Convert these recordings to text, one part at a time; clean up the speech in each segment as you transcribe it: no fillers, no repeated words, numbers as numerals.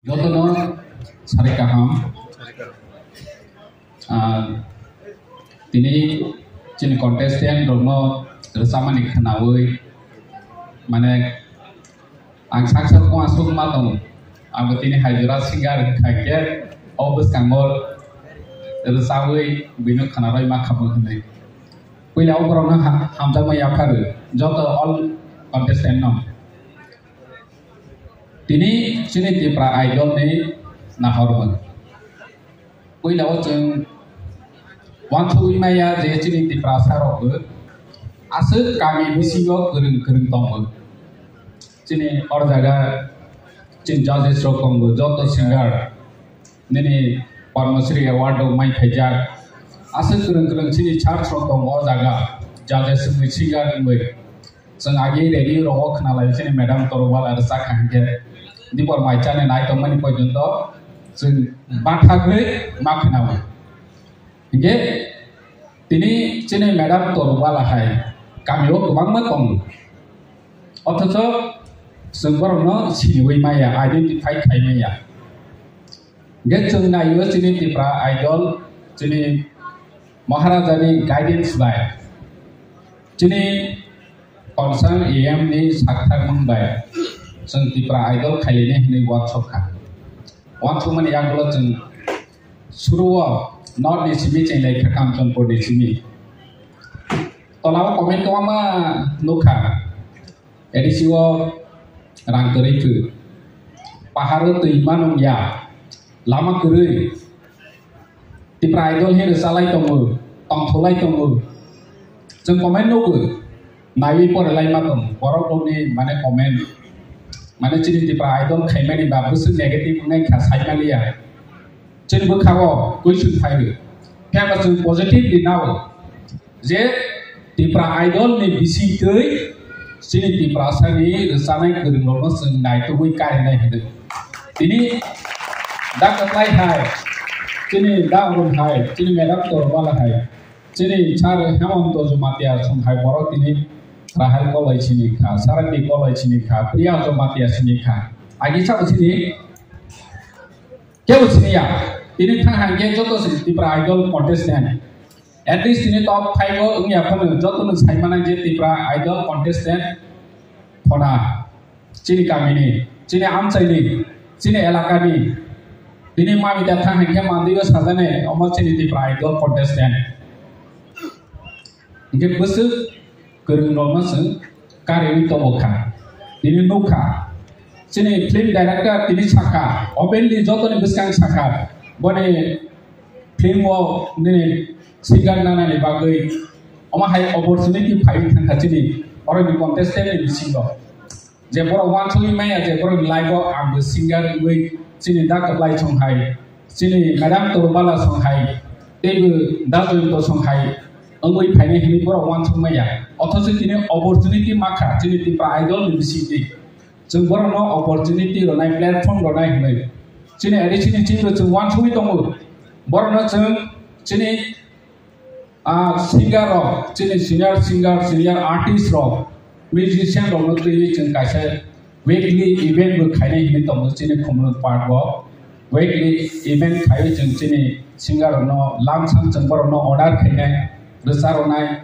Jotono sari kaham. Tini cini kontestan romo bersama ni Khiniui. Mana angsak serko asuk matong. Aku tini hajura singar kaget. Obus kangol bersama binu Khiniui mak kamu kene. Kuila ukurona hamzah mayakar. Joto all kontestan nom. Tini cini Tipra idol ni nahorman. Kuila Cheng Wantu maya je cini Tipra sarok. Asal kami bisigo kering tong. Cini or jaga cini judges rokong joto singer. Nini Padmasri award mai phejak. Asal kering cini chart rokong or jaga judges singer ngwe. Seng agi ready rokok kenal cini Madam Torwal ada sak hangge. Di por maca ne nai tomani pojunto sing bathagre maknawa ge tini chene madam torwala hai kamio kwbangma tong othocho sengborno Khiniui maya identify khaimaya ge chung nayo chini Tipra idol chini Maharajani guidance by chini concern am ni sakthar mangbai Cheng Tipra idol kali ini workshop kan. Workshop mana yang kalau cheng suruh not di sini cheng lagi kakam cheng po di sini. Tolak komen kau ama nuka. Edisi wo rangkeri tu. Paharu tu iman ya. Lama kiri. Tipra idol ini resalai tomu, tong tholai tomu. Cheng komen nuku. Nawi por lai matom. Borok ni mana komen. Mana ciri Tipra idol khaimani bagus negatif ngai khasai malia. Ciri berkawo kuisun fairu. Pihak macam positif di nawa. Je Tipra idol ni bisi tui. Ciri Tipra sani resanai kering lorong sengai tu hui kari nai hidup. Ini dak apply hai. Ciri dak run hai. Ciri merap torwala hai. Ciri cara hamam to jumatia sum hai borok ini. Rahal kolai sini kah, sarang di kolai sini kah, pria atau mati sini kah. Agi siapa sini? Kau sini ya? Ini thang hangge joto sini Tipra idol contestant. At least ini top 5 go ini apa nih? Joto nih saya mana je Tipra idol contestant. Kona, cini kami ni, cini amcai ni, cini elaka ni. Ini mami dah thang hangge mandi go sahaja nih, omong cini Tipra idol contestant. Ini besar. Kering normal seng karya itu bukan. Ini nuka. Sini film director ini saka. Openly jodoh ni besar saka. Boleh film wo ni sigar nana ni bagai. Oma hai opportunity fight tentang sini. Orang di contestant ni single. Jepora one two maya jepora live am singer we sini dak apply song hai. Sini Madam Torwala song hai. Tebu dazu itu song hai. Angui phane hini pura one two maya. Othocho tini opportunity makha tini Tipra idol ni bisi jeng borno opportunity ronai platform ronai hinai tini adi tini tini jeng one two tongo borno jeng tini singer rock tini senior singer senior artist rock musician rock tini jeng kaisa weekly event bu khainai hinai tongo tini communal part bo weekly event khai jeng tini singer no lamsang jeng borno order khainai besar ronai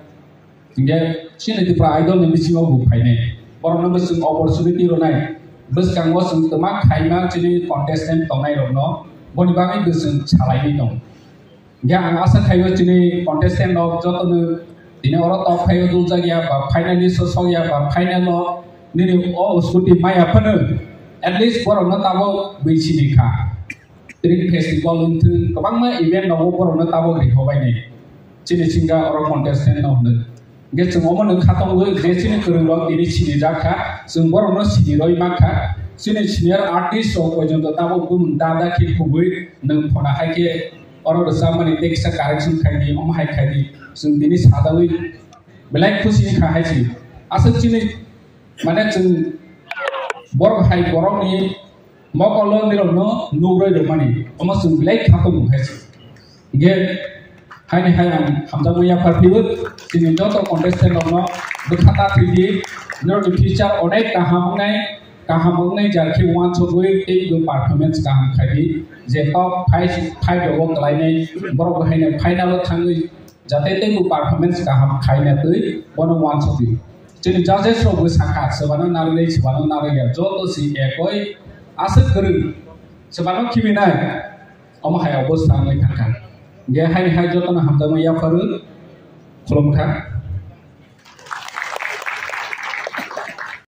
hingga sini Tipra idol ni mesti mau bukai ni. Orang nama sing opportunity ronai. Bes kang was sing temak kaima sini contestant tongai rono. Boni bangai bes sing calai ni tong. Ya asa kayo sini contestant no joto ni. Ini orang top kayo dulu saja apa finalist sosok ya apa final no. Ni oh skuti maya pun. At least orang nak tahu bisi ni kah. Trik festival untuk kwbangma event no orang nak tahu ni hobai ni. Sini singa orang contestant no ni. Ge cengomon neng katong gue ge sini kerulok ini sini jaka sembor no sini roi maka sini senior artist so ko jonto tabo gue mentada ki kubui neng pona hai ke orang bersama ni teksa correction khai ni om hai khai ni sing dini sadawi belai khusi kha hai sini asal sini mana ceng bor hai borong ni mokolo ni no nuroi do mani om sing belai katong hai sini ge hai hamzah muya parpibut sini joto contestant no berkata 3D no di feature onek taham ngai kaham ngai jar ki wan chogui te go performance kaham khadi je top 5 go klai nei borok hai ne final thangui jate te go performance kaham khaina tui bono wan chogui chini judges ro go sakha sebano narei sebano narei ya joto si ekoi asat gerung sebano kiminai omo hai obostan lai thangka ge hai joto na hamdama ya faru khulumkha